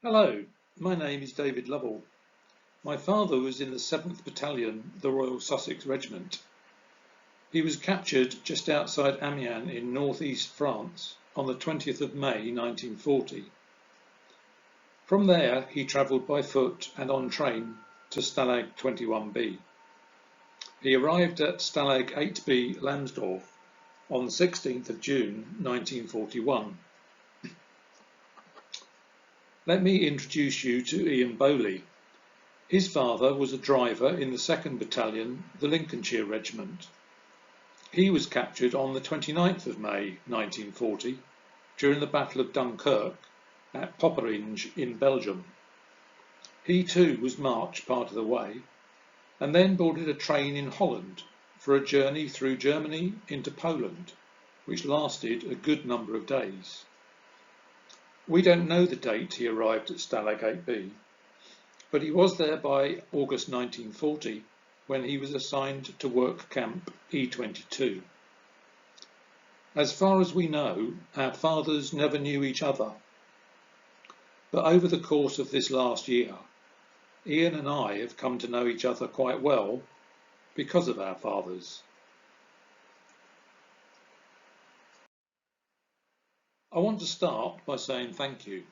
Hello, my name is David Lovell. My father was in the 7th Battalion, the Royal Sussex Regiment. He was captured just outside Amiens in northeast France on the 20th of May 1940. From there he travelled by foot and on train to Stalag 21B. He arrived at Stalag 8B Lamsdorf on the 16th of June 1941. Let me introduce you to Ian Bowley. His father was a driver in the 2nd Battalion, the Lincolnshire Regiment. He was captured on the 29th of May 1940 during the Battle of Dunkirk at Popperinge in Belgium. He too was marched part of the way and then boarded a train in Holland for a journey through Germany into Poland, which lasted a good number of days. We don't know the date he arrived at Stalag 8B, but he was there by August 1940 when he was assigned to work camp E22. As far as we know, our fathers never knew each other. But over the course of this last year, Ian and I have come to know each other quite well because of our fathers. I want to start by saying thank you.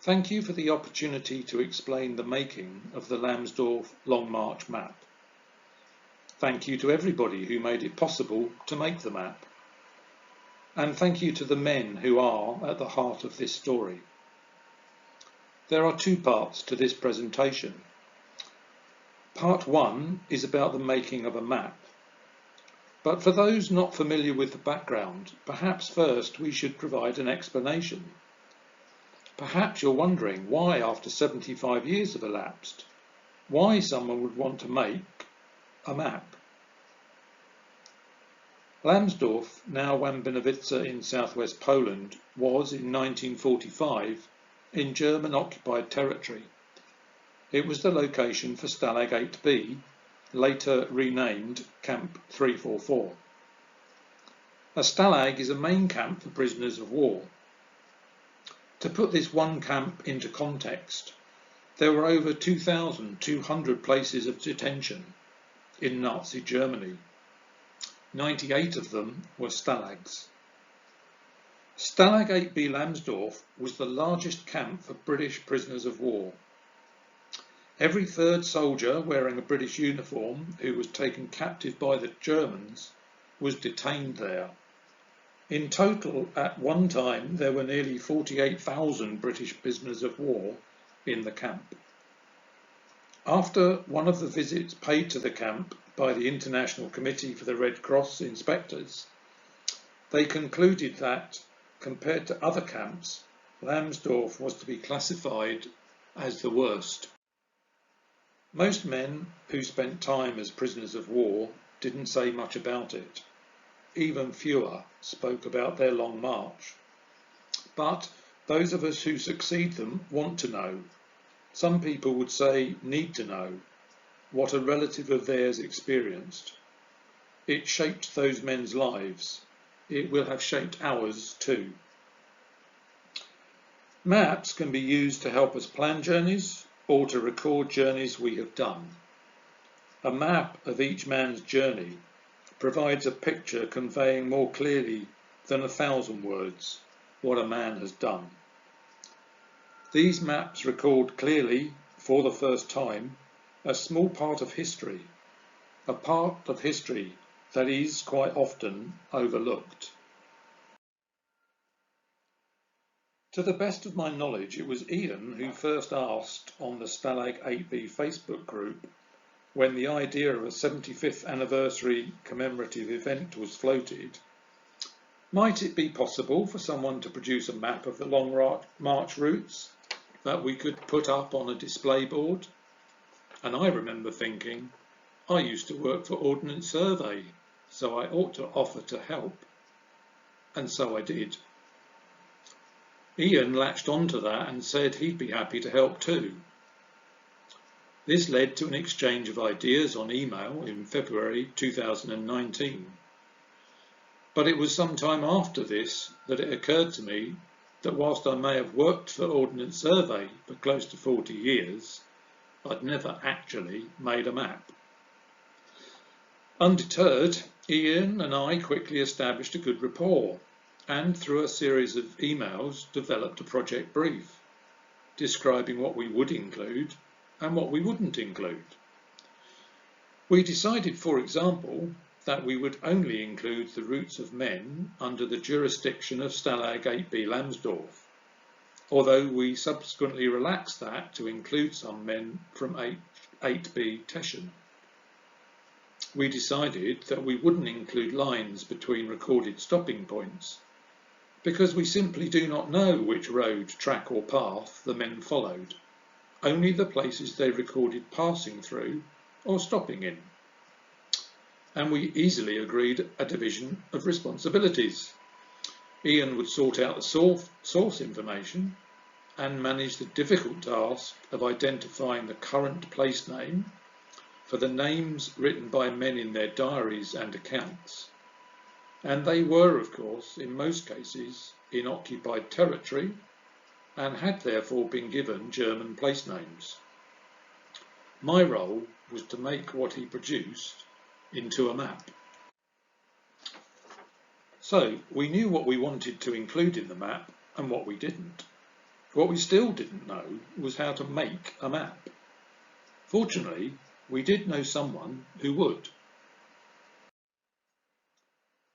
Thank you for the opportunity to explain the making of the Lamsdorf Long March map. Thank you to everybody who made it possible to make the map. And thank you to the men who are at the heart of this story. There are two parts to this presentation. Part one is about the making of a map. But for those not familiar with the background, perhaps first we should provide an explanation. Perhaps you're wondering why, after 75 years have elapsed, why someone would want to make a map. Lamsdorf, now Łambinowice in southwest Poland, was in 1945 in German-occupied territory. It was the location for Stalag 8B, later renamed Camp 344. A stalag is a main camp for prisoners of war. To put this one camp into context, there were over 2,200 places of detention in Nazi Germany. 98 of them were stalags. Stalag 8B Lamsdorf was the largest camp for British prisoners of war. Every third soldier wearing a British uniform who was taken captive by the Germans was detained there. In total, at one time, there were nearly 48,000 British prisoners of war in the camp. After one of the visits paid to the camp by the International Committee for the Red Cross inspectors, they concluded that, compared to other camps, Lamsdorf was to be classified as the worst. Most men who spent time as prisoners of war didn't say much about it. Even fewer spoke about their long march. But those of us who succeed them want to know. Some people would say need to know what a relative of theirs experienced. It shaped those men's lives. It will have shaped ours too. Maps can be used to help us plan journeys or to record journeys we have done. A map of each man's journey provides a picture conveying more clearly than 1,000 words what a man has done. These maps record clearly, for the first time, a small part of history, a part of history that is quite often overlooked. To the best of my knowledge, it was Ian who first asked on the Stalag 8B Facebook group when the idea of a 75th anniversary commemorative event was floated. Might it be possible for someone to produce a map of the long march routes that we could put up on a display board? And I remember thinking, I used to work for Ordnance Survey, so I ought to offer to help. And so I did. Ian latched onto that and said he'd be happy to help too. This led to an exchange of ideas on email in February 2019. But it was some time after this that it occurred to me that whilst I may have worked for Ordnance Survey for close to 40 years, I'd never actually made a map. Undeterred, Ian and I quickly established a good rapport and through a series of emails developed a project brief describing what we would include and what we wouldn't include. We decided, for example, that we would only include the routes of men under the jurisdiction of Stalag 8B Lamsdorf, although we subsequently relaxed that to include some men from 8B Teschen. We decided that we wouldn't include lines between recorded stopping points because we simply do not know which road, track or path the men followed, only the places they recorded passing through or stopping in. And we easily agreed a division of responsibilities. Ian would sort out the source information and manage the difficult task of identifying the current place name for the names written by men in their diaries and accounts. And they were, of course, in most cases, in occupied territory and had therefore been given German place names. My role was to make what he produced into a map. So we knew what we wanted to include in the map and what we didn't. What we still didn't know was how to make a map. Fortunately, we did know someone who would.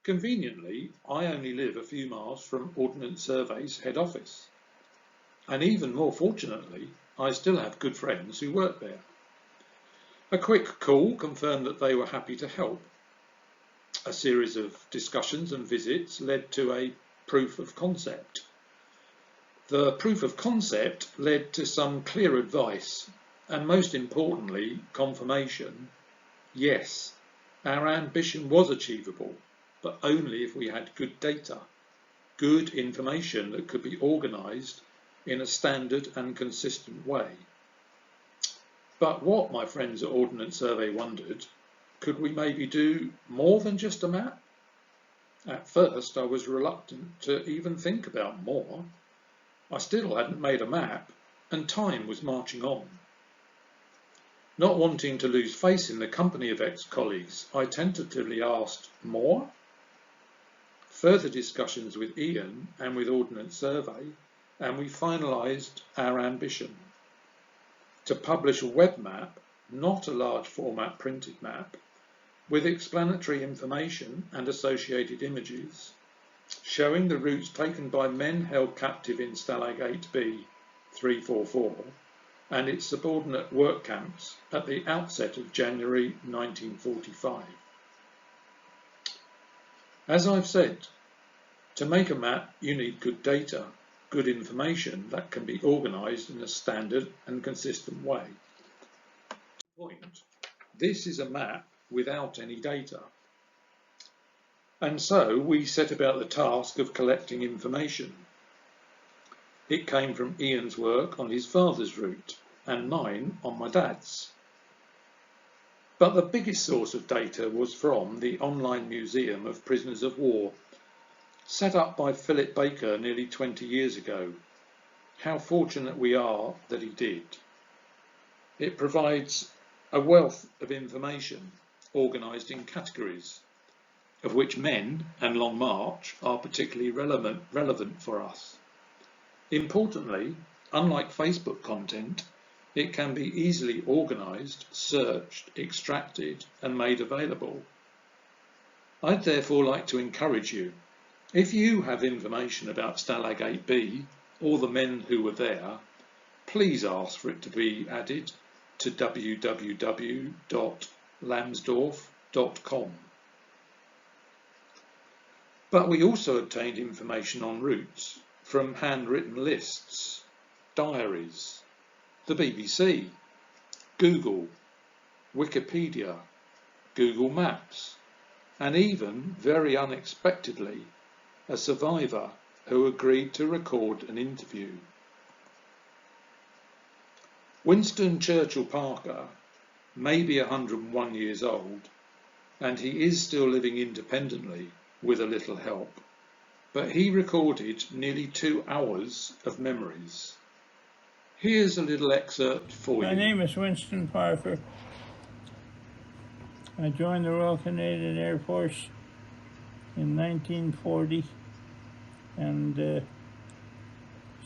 Conveniently, I only live a few miles from Ordnance Survey's head office. And even more fortunately, I still have good friends who work there. A quick call confirmed that they were happy to help. A series of discussions and visits led to a proof of concept. The proof of concept led to some clear advice and, most importantly, confirmation. Yes, our ambition was achievable, but only if we had good data, good information that could be organised in a standard and consistent way. But what my friends at Ordnance Survey wondered, could we maybe do more than just a map? At first I was reluctant to even think about more. I still hadn't made a map and time was marching on. Not wanting to lose face in the company of ex-colleagues, I tentatively asked, more? Further discussions with Ian and with Ordnance Survey, and we finalised our ambition to publish a web map, not a large format printed map, with explanatory information and associated images, showing the routes taken by men held captive in Stalag 8B 344 and its subordinate work camps at the outset of January 1945. As I've said, to make a map you need good data, good information that can be organised in a standard and consistent way. Point. This is a map without any data. And so we set about the task of collecting information. It came from Ian's work on his father's route and mine on my dad's. But the biggest source of data was from the online museum of prisoners of war, set up by Philip Baker nearly 20 years ago. How fortunate we are that he did. It provides a wealth of information organised in categories, of which men and Long March are particularly relevant for us. Importantly, unlike Facebook content, it can be easily organised, searched, extracted and made available. I'd therefore like to encourage you, if you have information about Stalag 8B or the men who were there, please ask for it to be added to www.lamsdorf.com. But we also obtained information on routes from handwritten lists, diaries, the BBC, Google, Wikipedia, Google Maps, and even, very unexpectedly, a survivor who agreed to record an interview. Winston Churchill Parker may be 101 years old, and he is still living independently with a little help. but he recorded nearly 2 hours of memories. Here's a little excerpt for you. My name is Winston Parker. I joined the Royal Canadian Air Force in 1940 and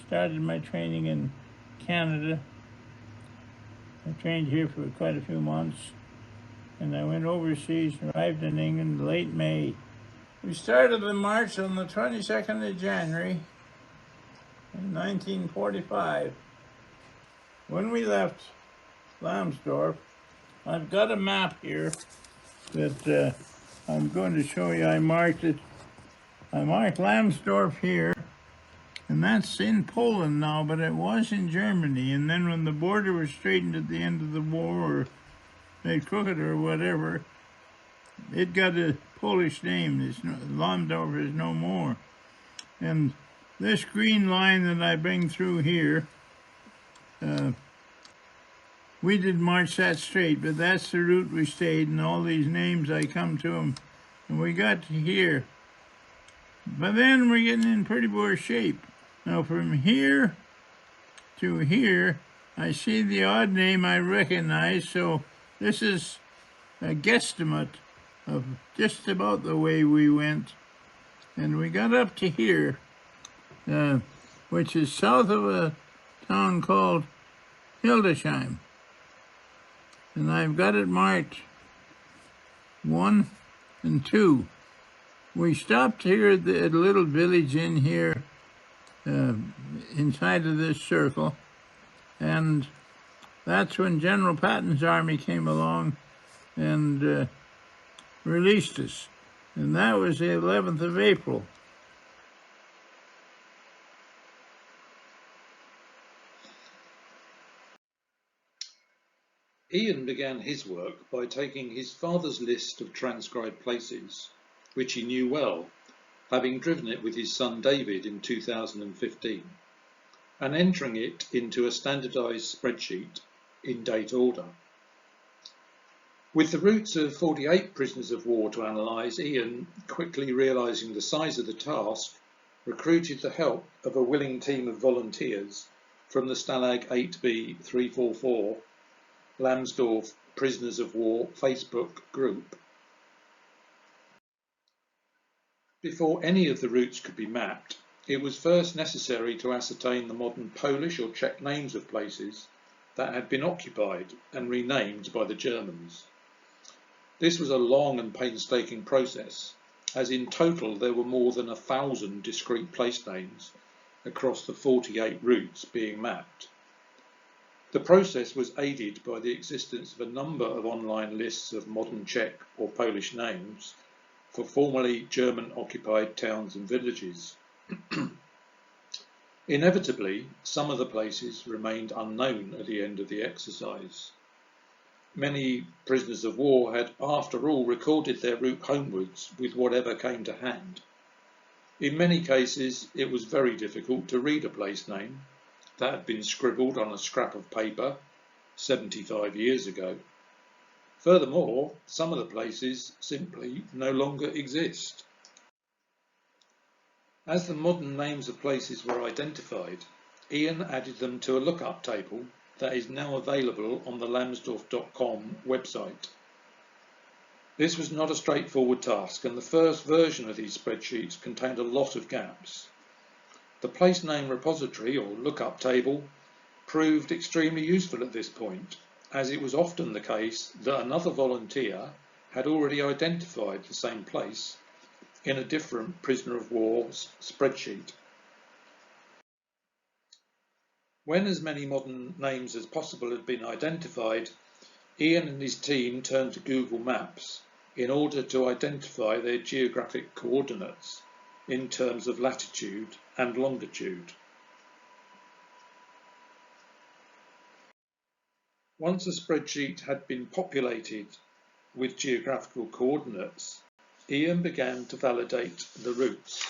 started my training in Canada. I trained here for quite a few months, and I went overseas and arrived in England late May. We started the march on the 22nd of January in 1945. When we left Lamsdorf, I've got a map here that I'm going to show you. I marked Lamsdorf here, and that's in Poland now, but it was in Germany. And then when the border was straightened at the end of the war, or made crooked or whatever, it got a Polish name. Lamsdorf is no more. And this green line that I bring through here, we did march that straight, but that's the route we stayed, and all these names I come to them. And we got to here. But then we're getting in pretty poor shape. Now from here to here, I see the odd name I recognize, so this is a guesstimate of just about the way we went. And we got up to here, which is south of a town called Hildesheim. And I've got it marked 1 and 2. We stopped here at a little village in here, inside of this circle, and that's when General Patton's army came along and released us. And that was the 11th of April. Ian began his work by taking his father's list of transcribed places, which he knew well, having driven it with his son David in 2015, and entering it into a standardised spreadsheet in date order. With the routes of 48 prisoners of war to analyse, Ian, quickly realising the size of the task, recruited the help of a willing team of volunteers from the Stalag 8B 344 Lamsdorf Prisoners of War Facebook group. Before any of the routes could be mapped, it was first necessary to ascertain the modern Polish or Czech names of places that had been occupied and renamed by the Germans. This was a long and painstaking process, as in total there were more than 1,000 discrete place names across the 48 routes being mapped. The process was aided by the existence of a number of online lists of modern Czech or Polish names for formerly German-occupied towns and villages. Inevitably, some of the places remained unknown at the end of the exercise. Many prisoners of war had, after all, recorded their route homewards with whatever came to hand. In many cases, it was very difficult to read a place name that had been scribbled on a scrap of paper 75 years ago. Furthermore, some of the places simply no longer exist. As the modern names of places were identified, Ian added them to a lookup table that is now available on the lamsdorf.com website. This was not a straightforward task, and the first version of these spreadsheets contained a lot of gaps. The place name repository, or lookup table, proved extremely useful at this point, as it was often the case that another volunteer had already identified the same place in a different prisoner of war spreadsheet. When as many modern names as possible had been identified, Ian and his team turned to Google Maps in order to identify their geographic coordinates in terms of latitude and longitude. Once a spreadsheet had been populated with geographical coordinates, Ian began to validate the routes.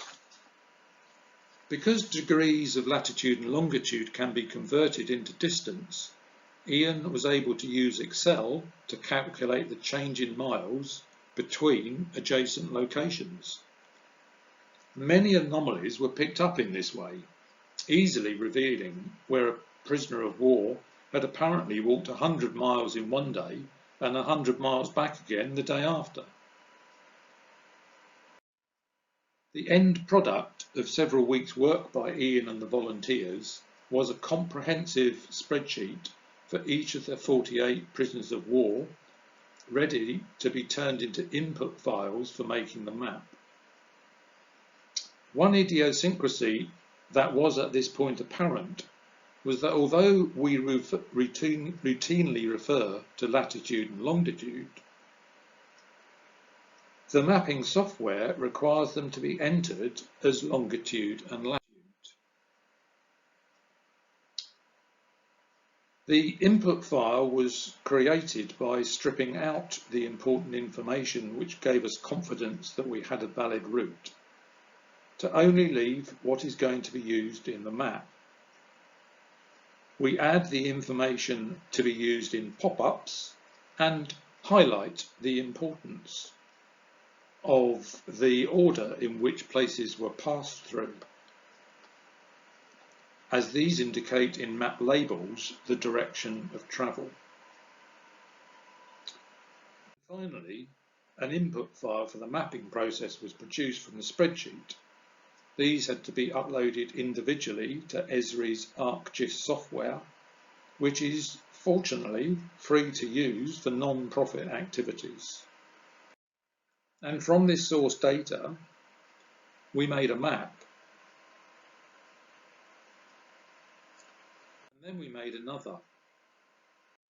Because degrees of latitude and longitude can be converted into distance, Ian was able to use Excel to calculate the change in miles between adjacent locations. Many anomalies were picked up in this way, easily revealing where a prisoner of war had apparently walked 100 miles in one day and 100 miles back again the day after. The end product of several weeks' work by Ian and the volunteers was a comprehensive spreadsheet for each of the 48 prisoners of war, ready to be turned into input files for making the map. One idiosyncrasy that was at this point apparent was that although we routinely refer to latitude and longitude, the mapping software requires them to be entered as longitude and latitude. The input file was created by stripping out the important information which gave us confidence that we had a valid route, to only leave what is going to be used in the map. We add the information to be used in pop-ups and highlight the importance of the order in which places were passed through, as these indicate in map labels the direction of travel. Finally, an input file for the mapping process was produced from the spreadsheet. These had to be uploaded individually to Esri's ArcGIS software, which is fortunately free to use for non-profit activities. And from this source data, we made a map. And then we made another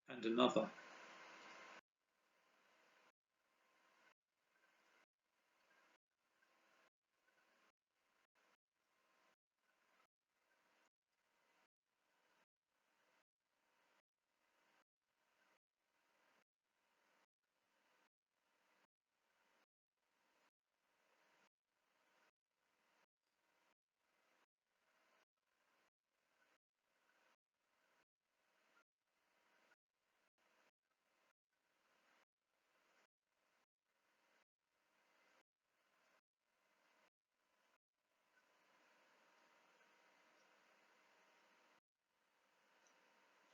and another.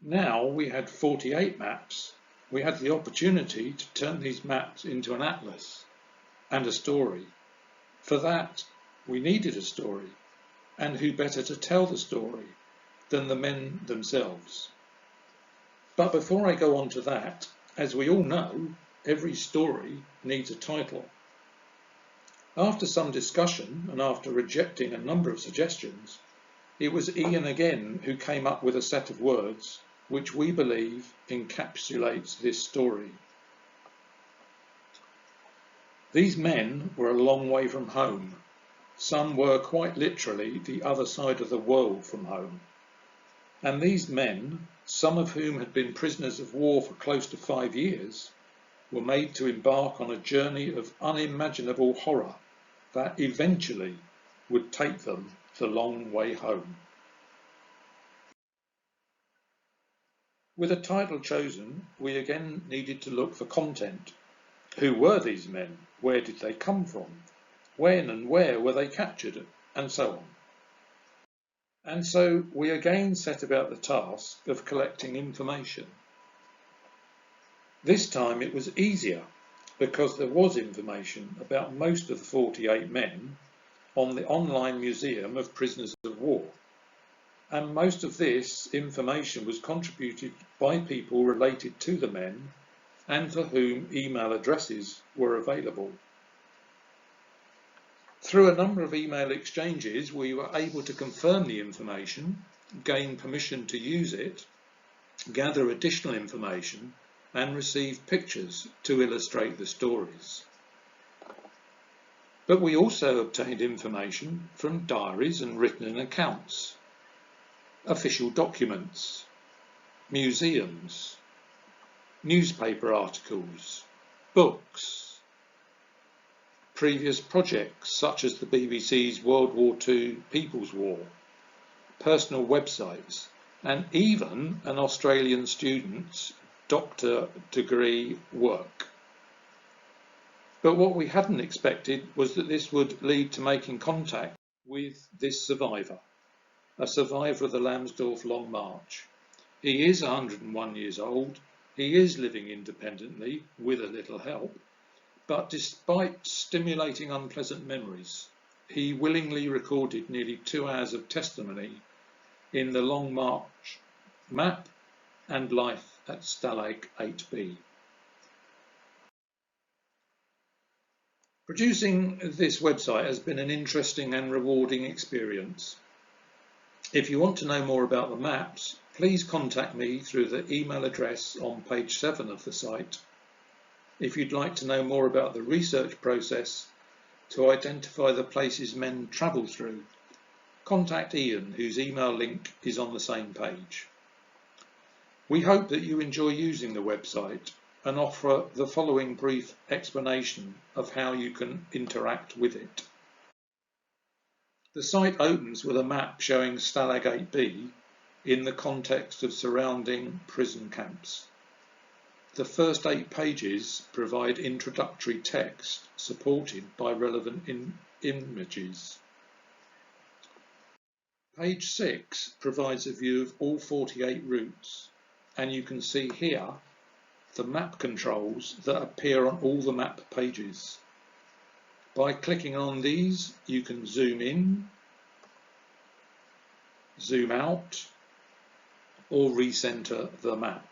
Now we had 48 maps. We had the opportunity to turn these maps into an atlas and a story. For that, we needed a story, and who better to tell the story than the men themselves? But before I go on to that, as we all know, every story needs a title. After some discussion and after rejecting a number of suggestions, it was Ian again who came up with a set of words which we believe encapsulates this story. These men were a long way from home. Some were quite literally the other side of the world from home. And these men, some of whom had been prisoners of war for close to 5 years, were made to embark on a journey of unimaginable horror that eventually would take them the long way home. With a title chosen, we again needed to look for content. Who were these men? Where did they come from? When and where were they captured? And so on. And so we again set about the task of collecting information. This time it was easier because there was information about most of the 48 men on the online Museum of Prisoners of War. And most of this information was contributed by people related to the men and for whom email addresses were available. Through a number of email exchanges, we were able to confirm the information, gain permission to use it, gather additional information, and receive pictures to illustrate the stories. But we also obtained information from diaries and written accounts, official documents, museums, newspaper articles, books, previous projects such as the BBC's World War II People's War, personal websites, and even an Australian student's doctor degree work. But what we hadn't expected was that this would lead to making contact with this survivor, a survivor of the Lamsdorf Long March. He is 101 years old, he is living independently with a little help, but despite stimulating unpleasant memories, he willingly recorded nearly 2 hours of testimony in the Long March map and life at Stalag 8B. Producing this website has been an interesting and rewarding experience. If you want to know more about the maps, please contact me through the email address on page 7 of the site. If you'd like to know more about the research process to identify the places men travel through, contact Ian, whose email link is on the same page. We hope that you enjoy using the website and offer the following brief explanation of how you can interact with it. The site opens with a map showing Stalag 8B in the context of surrounding prison camps. The first 8 pages provide introductory text supported by relevant images. Page 6 provides a view of all 48 routes, and you can see here the map controls that appear on all the map pages. By clicking on these, you can zoom in, zoom out, or recenter the map.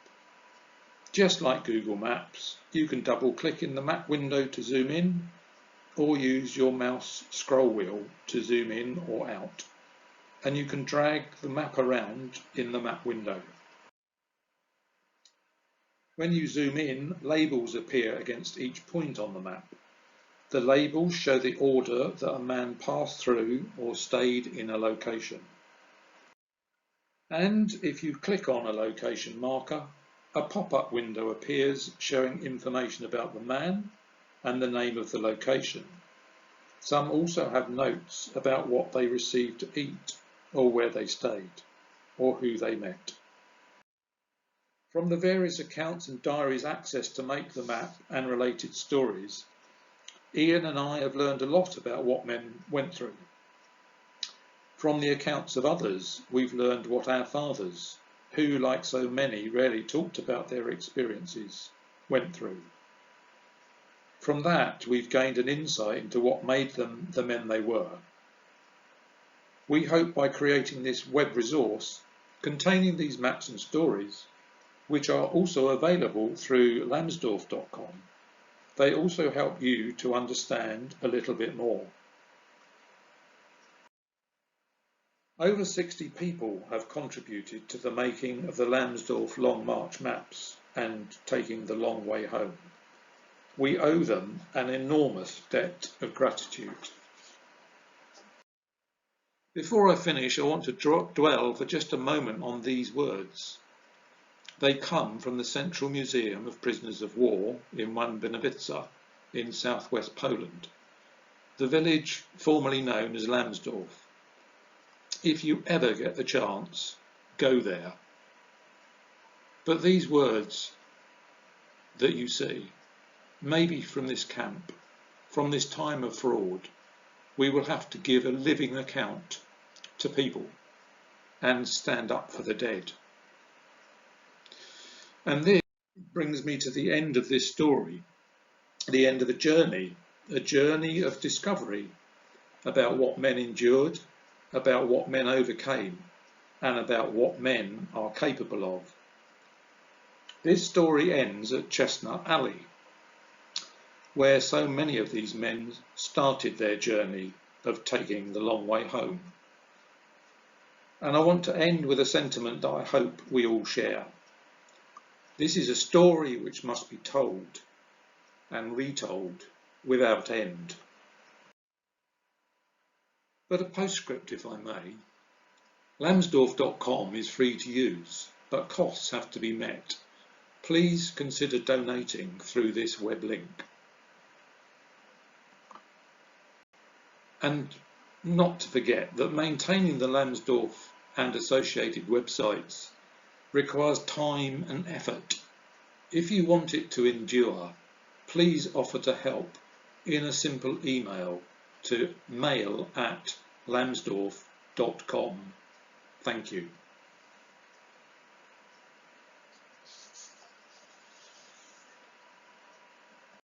Just like Google Maps, you can double click in the map window to zoom in, or use your mouse scroll wheel to zoom in or out, and you can drag the map around in the map window. When you zoom in, labels appear against each point on the map. The labels show the order that a man passed through or stayed in a location. And if you click on a location marker, a pop-up window appears showing information about the man and the name of the location. Some also have notes about what they received to eat, or where they stayed, or who they met. From the various accounts and diaries accessed to make the map and related stories, Ian and I have learned a lot about what men went through. From the accounts of others, we've learned what our fathers, who, like so many, rarely talked about their experiences, went through. From that, we've gained an insight into what made them the men they were. We hope by creating this web resource containing these maps and stories, which are also available through Lamsdorf.com, they also help you to understand a little bit more. Over 60 people have contributed to the making of the Lamsdorf Long March maps and taking the long way home. We owe them an enormous debt of gratitude. Before I finish, I want to dwell for just a moment on these words. They come from the Central Museum of Prisoners of War in Wanbinowice in southwest Poland, the village formerly known as Lamsdorf. If you ever get the chance, go there. But these words that you see, maybe from this camp, from this time of fraud, we will have to give a living account to people and stand up for the dead. And this brings me to the end of this story, the end of a journey of discovery about what men endured, about what men overcame, and about what men are capable of. This story ends at Chestnut Alley, where so many of these men started their journey of taking the long way home. And I want to end with a sentiment that I hope we all share. This is a story which must be told and retold without end. But a postscript, if I may. Lamsdorf.com is free to use, but costs have to be met. Please consider donating through this web link. And not to forget that maintaining the Lamsdorf and associated websites requires time and effort. If you want it to endure, please offer to help in a simple email to mail@lamsdorf.com. Thank you.